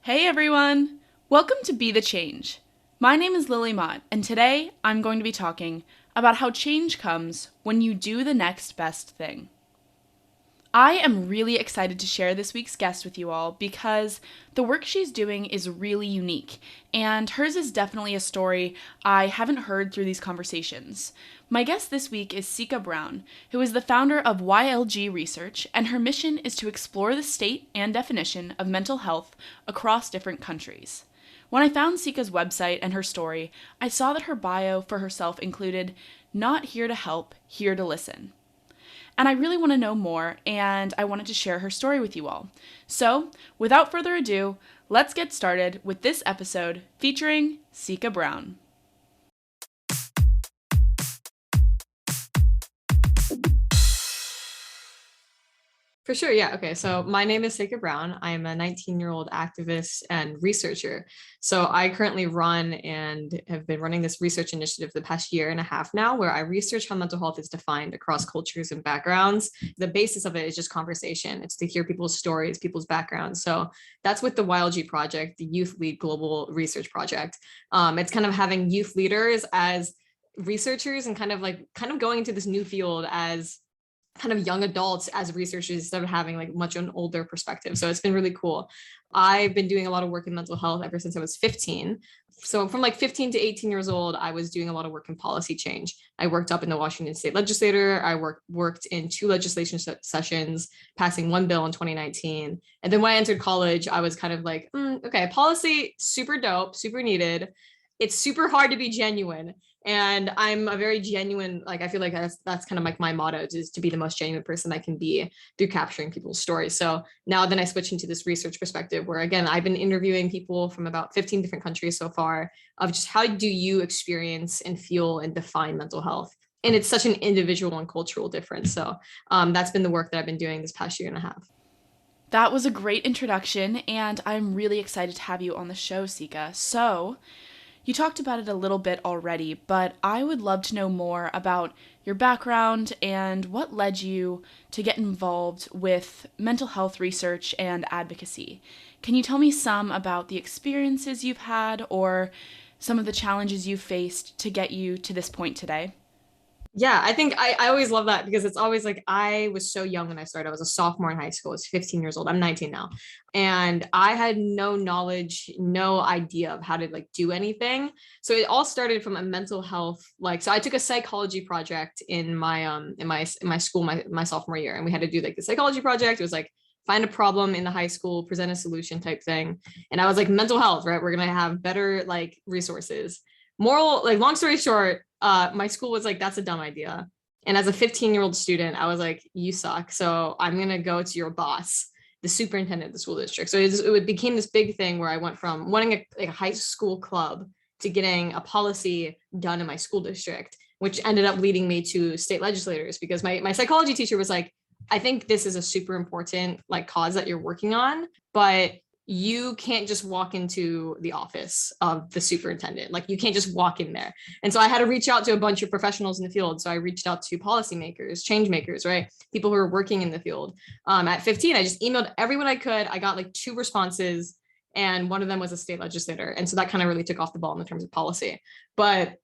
Hey everyone! Welcome to Be the Change. My name is Lily Mott, and today I'm going to be talking about how change comes when you do the next best thing. I am really excited to share this week's guest with you all because the work she's doing is really unique, and hers is definitely a story I haven't heard through these conversations. My guest this week is Seika Brown, who is the founder of YLG Research, and her mission is to explore the state and definition of mental health across different countries. When I found Seika's website and her story, I saw that her bio for herself included, "Not here to help, here to listen." And I really want to know more, and I wanted to share her story with you all. So, without further ado, let's get started with this episode featuring Seika Brown. For sure, yeah. Okay, so my name is Seika Brown. I am a 19-year-old activist and researcher. So I currently run and have been running this research initiative the past year and a half now, where I research how mental health is defined across cultures and backgrounds. The basis of it is just conversation. It's to hear people's stories, people's backgrounds. So that's with the YLG project, the Youth Lead Global Research Project. It's kind of having youth leaders as researchers and kind of going into this new field as kind of young adults as researchers instead of having like much an older perspective. So it's been really cool. I've been doing a lot of work in mental health ever since I was 15. So from like 15 to 18 years old, I was doing a lot of work in policy change. I worked up in the Washington State Legislature. I worked in two legislation sessions, passing one bill in 2019. And then when I entered college, I was kind of like, okay, policy, super dope, super needed. It's super hard to be genuine. And I'm a very genuine, like, I feel like that's kind of like my motto, is to be the most genuine person I can be through capturing people's stories. So now then I switch into this research perspective where, again, I've been interviewing people from about 15 different countries so far of just how do you experience and feel and define mental health? And it's such an individual and cultural difference. So that's been the work that I've been doing this past year and a half. That was a great introduction, and I'm really excited to have you on the show, Seika. So, you talked about it a little bit already, but I would love to know more about your background and what led you to get involved with mental health research and advocacy. Can you tell me some about the experiences you've had or some of the challenges you've faced to get you to this point today? Yeah, I think I always love that because it's always like I was so young when I started. I was a sophomore in high school. I was 15 years old. I'm 19 now. And I had no knowledge, no idea of how to like do anything. So it all started from a mental health, like, so I took a psychology project in my school, my sophomore year. And we had to do like the psychology project. It was like find a problem in the high school, present a solution type thing. And I was like, mental health, right? We're gonna have better like resources. Moral, like long story short, my school was like, that's a dumb idea. And as a 15-year-old student, I was like, you suck. So I'm going to go to your boss, the superintendent of the school district. So it became this big thing where I went from wanting a high school club to getting a policy done in my school district, which ended up leading me to state legislators because my psychology teacher was like, I think this is a super important like cause that you're working on, but you can't just walk into the office of the superintendent. Like you can't just walk in there. And so I had to reach out to a bunch of professionals in the field. So I reached out to policymakers, change makers, right? People who are working in the field. At 15, I just emailed everyone I could. I got like 2 responses and one of them was a state legislator. And so that kind of really took off the ball in terms of policy. But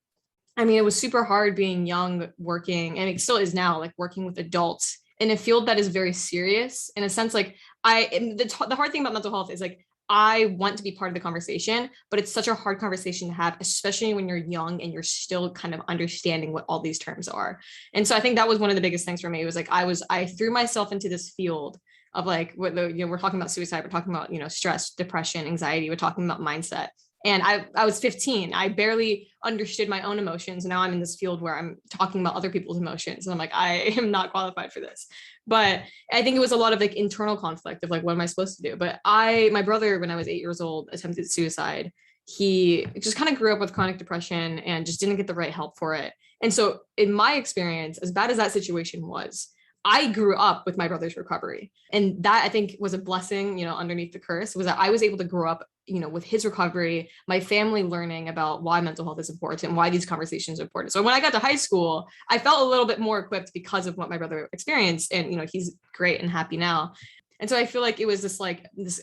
I mean, it was super hard being young, working, and it still is now, like working with adults in a field that is very serious in a sense. Like the hard thing about mental health is like, I want to be part of the conversation, but it's such a hard conversation to have, especially when you're young and you're still kind of understanding what all these terms are. And so I think that was one of the biggest things for me. It was like, I threw myself into this field of like, we're talking about suicide, we're talking about, stress, depression, anxiety, we're talking about mindset. And I was 15. I barely understood my own emotions. Now I'm in this field where I'm talking about other people's emotions. And I'm like, I am not qualified for this. But I think it was a lot of like internal conflict of like, what am I supposed to do? But my brother, when I was 8 years old, attempted suicide. He just kind of grew up with chronic depression and just didn't get the right help for it. And so in my experience, as bad as that situation was, I grew up with my brother's recovery. And that I think was a blessing, underneath the curse, was that I was able to grow up, with his recovery, my family learning about why mental health is important, why these conversations are important. So when I got to high school, I felt a little bit more equipped because of what my brother experienced. And, he's great and happy now. And so I feel like it was this,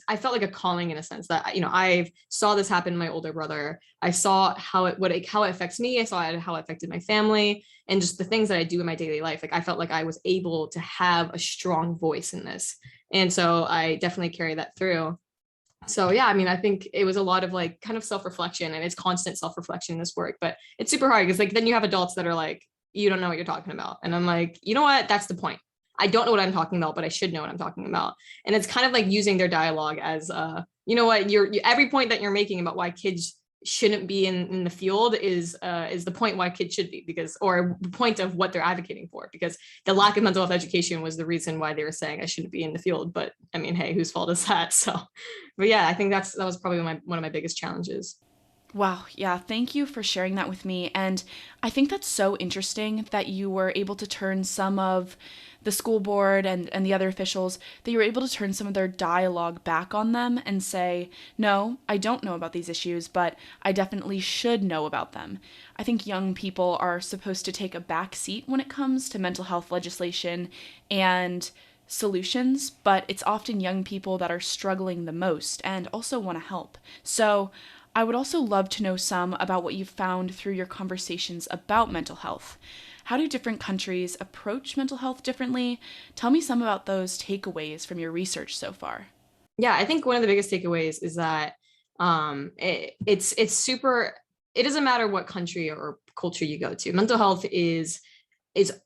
I felt like a calling in a sense that, I saw this happen to my older brother. I saw how it affects me. I saw how it affected my family and just the things that I do in my daily life. Like I felt like I was able to have a strong voice in this. And so I definitely carry that through. So yeah, I mean, I think it was a lot of like kind of self-reflection, and it's constant self-reflection in this work, but it's super hard because like then you have adults that are like, you don't know what you're talking about. And I'm like, you know what? That's the point. I don't know what I'm talking about, but I should know what I'm talking about. And it's kind of like using their dialogue as you know what, every point that you're making about why kids shouldn't be in the field is the point why kids should be, because, or the point of what they're advocating for, because the lack of mental health education was the reason why they were saying I shouldn't be in the field. But I mean, hey, whose fault is that? So, but yeah, I think that was probably one of my biggest challenges. Wow, yeah, thank you for sharing that with me. And I think that's so interesting that you were able to turn some of the school board and the other officials, that you were able to turn some of their dialogue back on them and say, no, I don't know about these issues, but I definitely should know about them. I think young people are supposed to take a back seat when it comes to mental health legislation and solutions, but it's often young people that are struggling the most and also want to help. So I would also love to know some about what you've found through your conversations about mental health. How do different countries approach mental health differently? Tell me some about those takeaways from your research so far. Yeah, I think one of the biggest takeaways is that it's super. It doesn't matter what country or culture you go to. Mental health is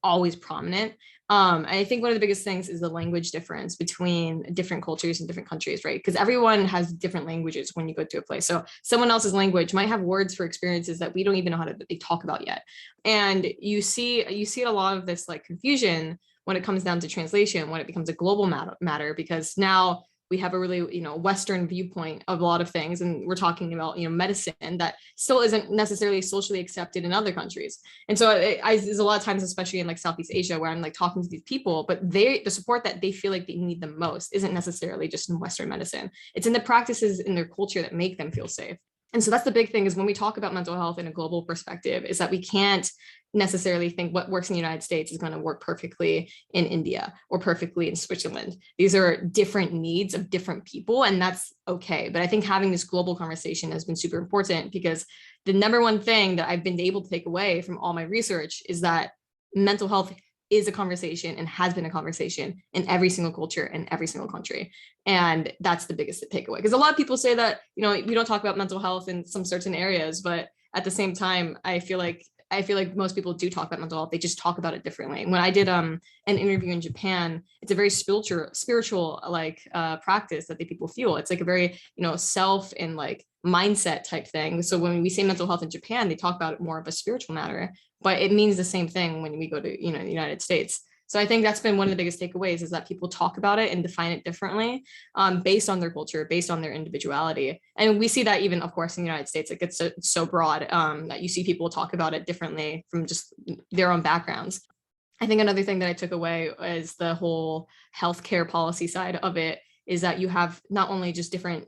always prominent. I think one of the biggest things is the language difference between different cultures and different countries, right? Because everyone has different languages when you go to a place. So someone else's language might have words for experiences that we don't even know how to they talk about yet. And you see a lot of this like confusion when it comes down to translation, when it becomes a global matter, because now we have a really Western viewpoint of a lot of things, and we're talking about medicine that still isn't necessarily socially accepted in other countries. And so there's a lot of times, especially in like Southeast Asia, where I'm like talking to these people, but the support that they feel like they need the most isn't necessarily just in Western medicine. It's in the practices in their culture that make them feel safe. And so that's the big thing, is when we talk about mental health in a global perspective, is that we can't necessarily think what works in the United States is going to work perfectly in India or perfectly in Switzerland. These are different needs of different people, and that's okay. But I think having this global conversation has been super important, because the number one thing that I've been able to take away from all my research is that mental health is a conversation and has been a conversation in every single culture and every single country. And that's the biggest takeaway. Because a lot of people say that, we don't talk about mental health in some certain areas, but at the same time, I feel like most people do talk about mental health. They just talk about it differently. When I did an interview in Japan, it's a very spiritual like practice that the people feel. It's like a very self and like mindset type thing. So when we say mental health in Japan, they talk about it more of a spiritual matter, but it means the same thing when we go to the United States. So I think that's been one of the biggest takeaways, is that people talk about it and define it differently, based on their culture, based on their individuality. And we see that even, of course, in the United States, like it's so broad that you see people talk about it differently from just their own backgrounds. I think another thing that I took away is the whole healthcare policy side of it, is that you have not only just different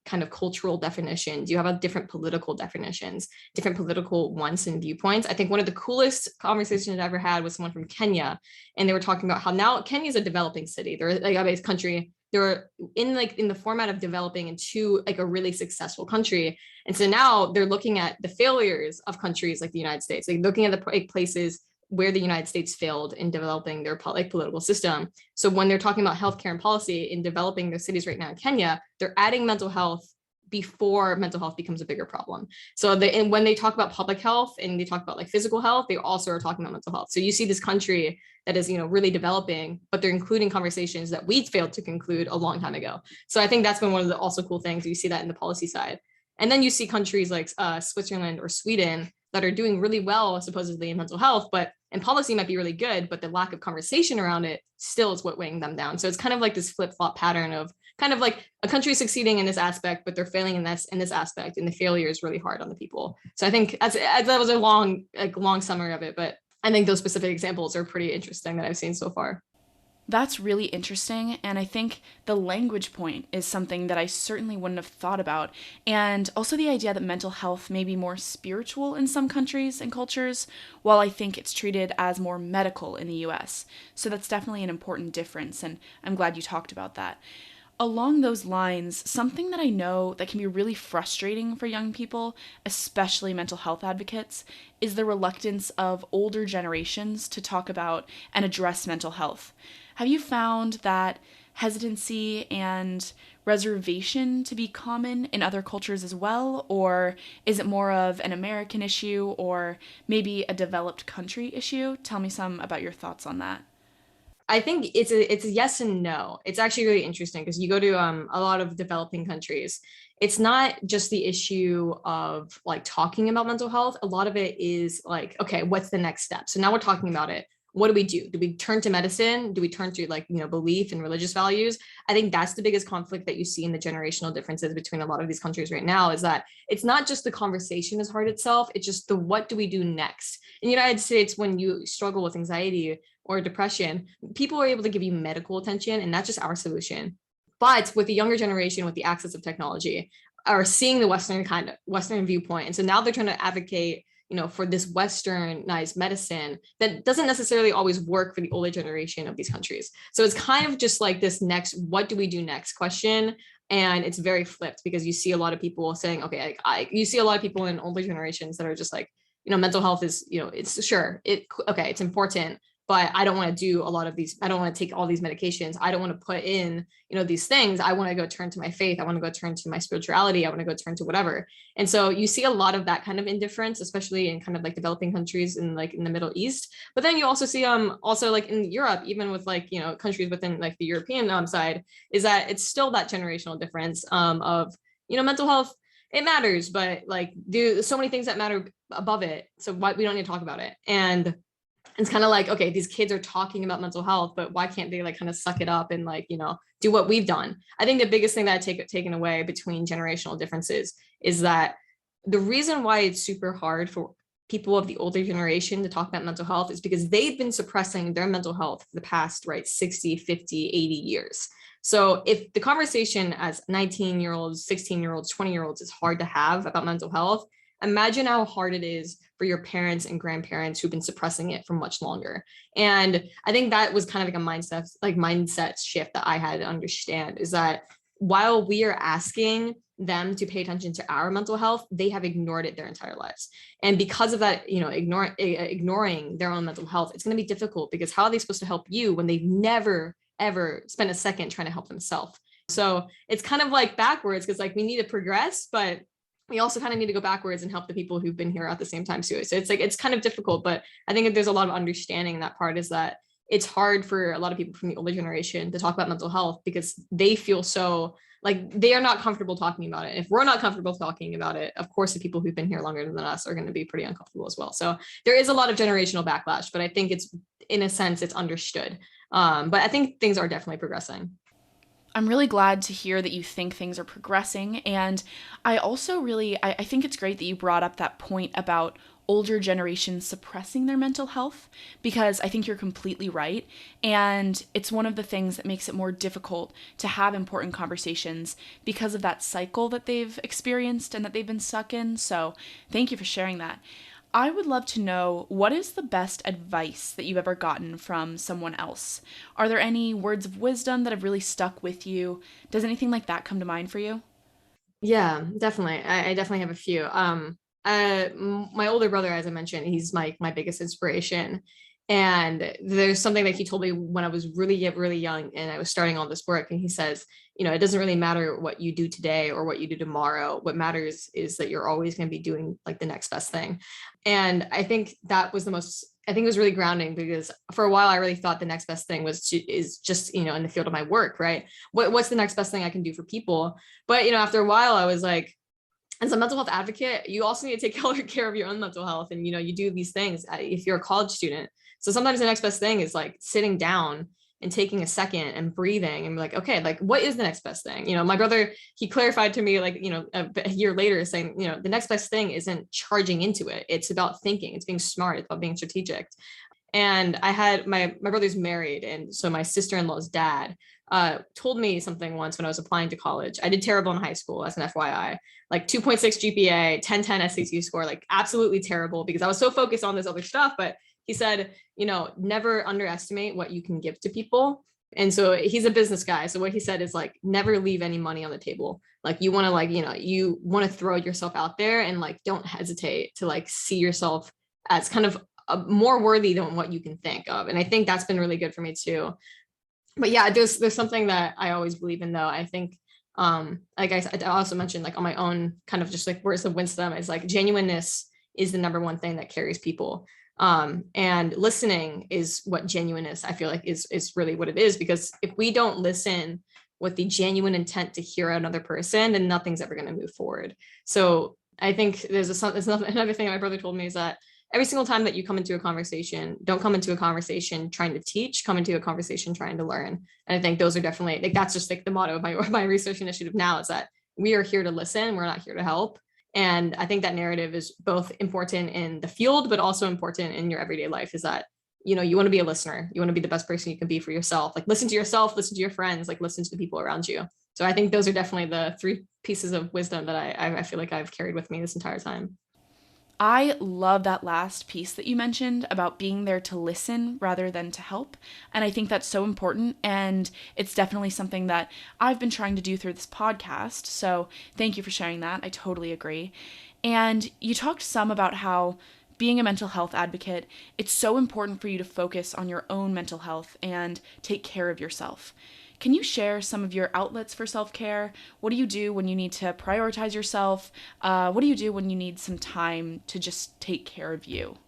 kind of cultural definitions, you have a different political definitions, different political wants and viewpoints. I think one of the coolest conversations I ever had was someone from Kenya, and they were talking about how now Kenya is a developing city. They're like a base country. They're in the format of developing into like a really successful country. And so now they're looking at the failures of countries like the United States, like looking at the places where the United States failed in developing their political system. So when they're talking about healthcare and policy in developing their cities right now in Kenya, they're adding mental health before mental health becomes a bigger problem. So and when they talk about public health and they talk about like physical health, they also are talking about mental health. So you see this country that is really developing, but they're including conversations that we failed to conclude a long time ago. So I think that's been one of the also cool things. You see that in the policy side. And then you see countries like Switzerland or Sweden that are doing really well supposedly in mental health, but and policy might be really good, but the lack of conversation around it still is what weighing them down. So it's kind of like this flip-flop pattern of kind of like a country succeeding in this aspect, but they're failing in this aspect, and the failure is really hard on the people. So I think that was a long summary of it, but I think those specific examples are pretty interesting that I've seen so far. That's really interesting. And I think the language point is something that I certainly wouldn't have thought about. And also the idea that mental health may be more spiritual in some countries and cultures, while I think it's treated as more medical in the US. So that's definitely an important difference. And I'm glad you talked about that. Along those lines, something that I know that can be really frustrating for young people, especially mental health advocates, is the reluctance of older generations to talk about and address mental health. Have you found that hesitancy and reservation to be common in other cultures as well? Or is it more of an American issue or maybe a developed country issue? Tell me some about your thoughts on that. I think it's a yes and no. It's actually really interesting because you go to a lot of developing countries. It's not just the issue of like talking about mental health. A lot of it is like, okay, what's the next step? So now we're talking about it. What do we do? Do we turn to medicine? Do we turn to like, belief and religious values? I think that's the biggest conflict that you see in the generational differences between a lot of these countries right now is that it's not just the conversation is hard itself. It's just the what do we do next? In the United States, when you struggle with anxiety or depression, people are able to give you medical attention, and that's just our solution. But with the younger generation, with the access of technology, are seeing the Western viewpoint, and so now they're trying to advocate, for this Westernized medicine that doesn't necessarily always work for the older generation of these countries. So it's kind of just like this next, what do we do next question? And it's very flipped because you see a lot of people saying, okay, you see a lot of people in older generations that are just like, mental health is, it's sure okay, it's important, but I don't want to do a lot of these. I don't want to take all these medications. I don't want to put in, these things. I want to go turn to my faith. I want to go turn to my spirituality. I want to go turn to whatever. And so you see a lot of that kind of indifference, especially in kind of like developing countries in like in the Middle East. But then you also see also like in Europe, even with like, countries within like the European side, is that it's still that generational difference of, mental health. It matters, but like there's so many things that matter above it. So why we don't need to talk about it. And it's kind of like, okay, these kids are talking about mental health, but why can't they like kind of suck it up and like, do what we've done? I think the biggest thing that I taken away between generational differences is that the reason why it's super hard for people of the older generation to talk about mental health is because they've been suppressing their mental health for the past, right, 60, 50, 80 years. So if the conversation as 19-year-olds, 16-year-olds, 20-year-olds is hard to have about mental health, imagine how hard it is for your parents and grandparents who've been suppressing it for much longer. And I think that was kind of like a mindset shift that I had to understand is that while we are asking them to pay attention to our mental health, they have ignored it their entire lives. And because of that, ignoring their own mental health, it's going to be difficult because how are they supposed to help you when they've never, ever spent a second trying to help themselves? So it's kind of like backwards because like we need to progress, but we also kind of need to go backwards and help the people who've been here at the same time too. So it's like, it's kind of difficult, but I think there's a lot of understanding in that part is that it's hard for a lot of people from the older generation to talk about mental health because they feel so like they are not comfortable talking about it. If we're not comfortable talking about it, of course, the people who've been here longer than us are going to be pretty uncomfortable as well. So there is a lot of generational backlash, but I think it's, in a sense, it's understood. But I think things are definitely progressing. I'm really glad to hear that you think things are progressing. And I also really, I think it's great that you brought up that point about older generations suppressing their mental health because I think you're completely right. And it's one of the things that makes it more difficult to have important conversations because of that cycle that they've experienced and that they've been stuck in. So thank you for sharing that. I would love to know what is the best advice that you've ever gotten from someone else? Are there any words of wisdom that have really stuck with you? Does anything like that come to mind for you? Yeah, definitely. I definitely have a few. My older brother, as I mentioned, he's my biggest inspiration. And there's something that he told me when I was really young and I was starting all this work. And he says, it doesn't really matter what you do today or what you do tomorrow. What matters is that you're always going to be doing like the next best thing. And I think that was I think it was really grounding because for a while I really thought the next best thing is just, in the field of my work, right? What's the next best thing I can do for people? But, after a while I was like, as a mental health advocate, you also need to take care of your own mental health. And, you do these things if you're a college student. So sometimes the next best thing is like sitting down and taking a second and breathing and be like, okay, like what is the next best thing? My brother, he clarified to me like, a year later saying, the next best thing isn't charging into it. It's about thinking, it's being smart, it's about being strategic. And I had my brother's married, and so my sister-in-law's dad told me something once when I was applying to college. I did terrible in high school, as an FYI, like 2.6 GPA, 10 SAT score, like absolutely terrible because I was so focused on this other stuff. But he said, never underestimate what you can give to people. And so he's a business guy. So what he said is like, never leave any money on the table. Like you want to you want to throw yourself out there, and like, don't hesitate to like see yourself as kind of more worthy than what you can think of. And I think that's been really good for me too. But yeah, there's something that I always believe in though. I think like I also mentioned, like on my own kind of just like words of wisdom, is like genuineness is the number one thing that carries people. And listening is what genuineness I feel like is really what it is, because if we don't listen with the genuine intent to hear another person, then nothing's ever going to move forward. So I think there's another thing my brother told me is that every single time that you come into a conversation, don't come into a conversation trying to teach, come into a conversation trying to learn. And I think those are definitely like, that's just like the motto of my research initiative now, is that we are here to listen. We're not here to help. And I think that narrative is both important in the field, but also important in your everyday life, is that, you want to be a listener. You want to be the best person you can be for yourself. Like listen to yourself, listen to your friends, like listen to the people around you. So I think those are definitely the 3 pieces of wisdom that I feel like I've carried with me this entire time. I love that last piece that you mentioned about being there to listen rather than to help. And I think that's so important. And it's definitely something that I've been trying to do through this podcast. So thank you for sharing that. I totally agree. And you talked some about how being a mental health advocate, it's so important for you to focus on your own mental health and take care of yourself. Can you share some of your outlets for self care? What do you do when you need to prioritize yourself? What do you do when you need some time to just take care of you?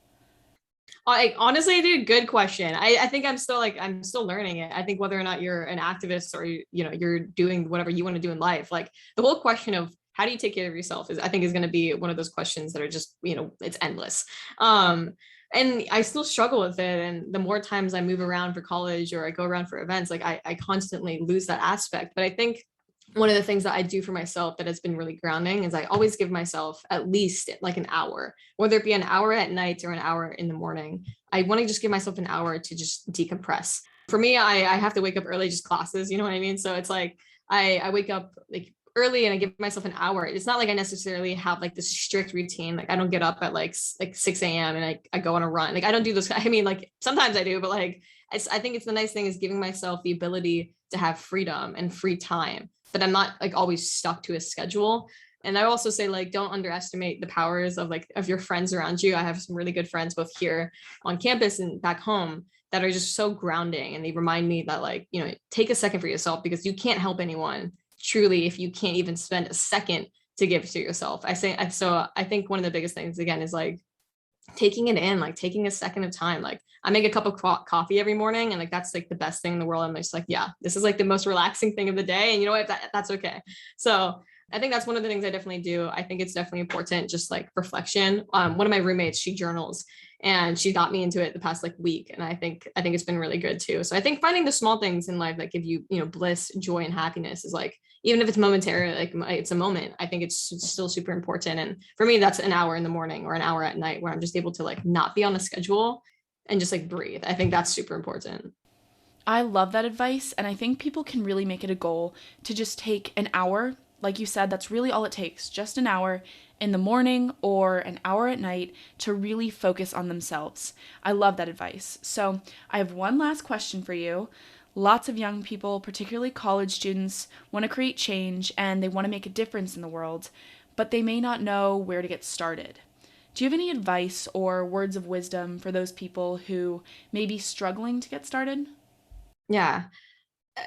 Honestly, dude, good question. I think I'm still learning it. I think whether or not you're an activist or you're doing whatever you want to do in life, like the whole question of how do you take care of yourself is, I think, is going to be one of those questions that are just, it's endless. And I still struggle with it. And the more times I move around for college or I go around for events, like I constantly lose that aspect. But I think one of the things that I do for myself that has been really grounding is I always give myself at least like an hour, whether it be an hour at night or an hour in the morning. I want to just give myself an hour to just decompress. For me, I have to wake up early, just classes, you know what I mean? So it's like I wake up like early and I give myself an hour. It's not like I necessarily have like this strict routine. Like I don't get up at like 6 a.m. and I go on a run. Like I don't do those. I mean, like sometimes I do, but like I think it's the nice thing is giving myself the ability to have freedom and free time, that I'm not like always stuck to a schedule. And I also say, like, don't underestimate the powers of of your friends around you. I have some really good friends both here on campus and back home that are just so grounding. And they remind me that, like, take a second for yourself, because you can't help anyone truly if you can't even spend a second to give to yourself. So I think one of the biggest things again is like taking it in, like taking a second of time. Like I make a cup of coffee every morning, and like that's like the best thing in the world. I'm just like, yeah, this is like the most relaxing thing of the day, and you know what, that's okay. So I think that's one of the things I definitely do. I think it's definitely important, just like reflection. One of my roommates, she journals, and she got me into it the past like week, and I think it's been really good too. So I think finding the small things in life that give you bliss, joy, and happiness is like, even if it's momentary, like it's a moment, I think it's still super important. And for me, that's an hour in the morning or an hour at night where I'm just able to like not be on a schedule and just like breathe. I think that's super important. I love that advice, and I think people can really make it a goal to just take an hour. Like you said, that's really all it takes, just an hour in the morning or an hour at night to really focus on themselves. I love that advice. So, I have one last question for you. Lots of young people, particularly college students, want to create change and they want to make a difference in the world, but they may not know where to get started. Do you have any advice or words of wisdom for those people who may be struggling to get started? Yeah.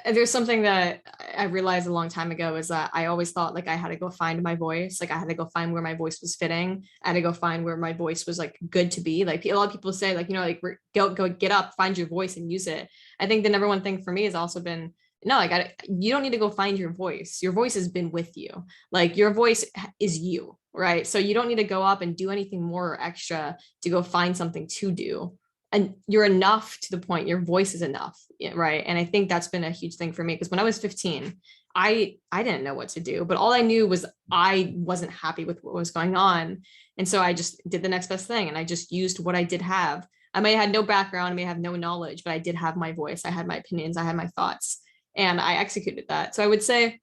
There's something that I realized a long time ago, is that I always thought like I had to go find my voice. Like I had to go find where my voice was fitting. I had to go find where my voice was like good to be. Like a lot of people say, like, like go get up, find your voice and use it. I think the number one thing for me has also been, no, like you don't need to go find your voice. Your voice has been with you. Like your voice is you, right? So you don't need to go up and do anything more or extra to go find something to do, and you're enough to the point your voice is enough, right? And I think that's been a huge thing for me, because when I was 15, I didn't know what to do, but all I knew was I wasn't happy with what was going on. And so I just did the next best thing, and I just used what I did have. I may have had no background, I may have no knowledge, but I did have my voice. I had my opinions, I had my thoughts, and I executed that. So I would say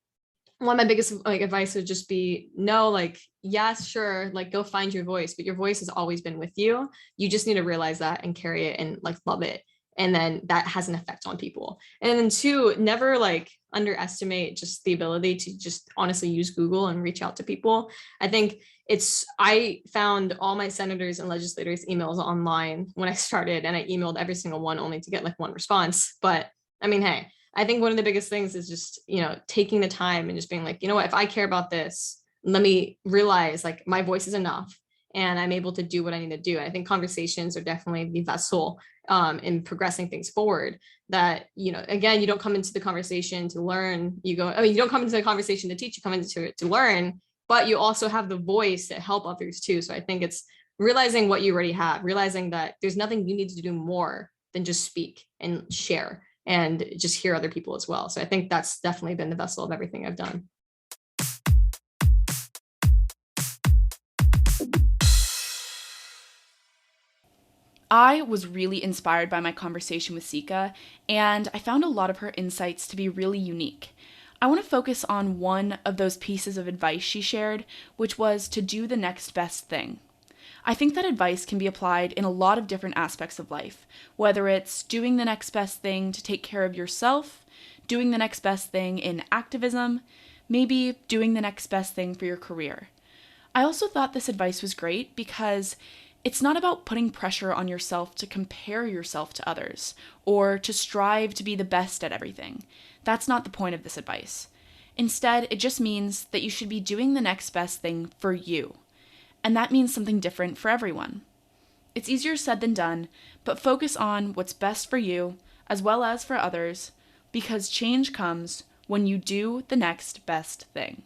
one of my biggest like advice would just be no, like, yes, sure, like go find your voice, but your voice has always been with you. You just need to realize that and carry it and like love it. And then that has an effect on people. And then two, never like underestimate just the ability to just honestly use Google and reach out to people. I think I found all my senators and legislators emails online when I started, and I emailed every single one only to get like one response. But I mean, hey, I think one of the biggest things is just, taking the time and just being like, you know what, if I care about this, let me realize like my voice is enough and I'm able to do what I need to do. And I think conversations are definitely the vessel in progressing things forward. That, again, you don't come into the conversation to learn, you don't come into the conversation to teach, you come into it to learn, but you also have the voice to help others too. So I think it's realizing what you already have, realizing that there's nothing you need to do more than just speak and share and just hear other people as well. So I think that's definitely been the vessel of everything I've done. I was really inspired by my conversation with Seika, and I found a lot of her insights to be really unique. I want to focus on one of those pieces of advice she shared, which was to do the next best thing. I think that advice can be applied in a lot of different aspects of life, whether it's doing the next best thing to take care of yourself, doing the next best thing in activism, maybe doing the next best thing for your career. I also thought this advice was great because it's not about putting pressure on yourself to compare yourself to others or to strive to be the best at everything. That's not the point of this advice. Instead, it just means that you should be doing the next best thing for you. And that means something different for everyone. It's easier said than done, but focus on what's best for you as well as for others, because change comes when you do the next best thing.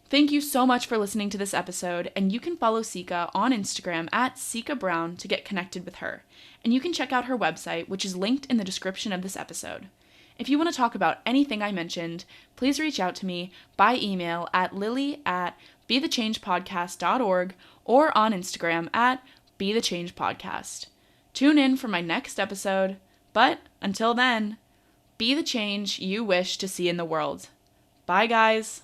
Thank you so much for listening to this episode, and you can follow Seika on Instagram at Seika Brown to get connected with her. And you can check out her website, which is linked in the description of this episode. If you want to talk about anything I mentioned, please reach out to me by email at lily@bethechangepodcast.org or on Instagram at bethechangepodcast. Tune in for my next episode, but until then, be the change you wish to see in the world. Bye, guys.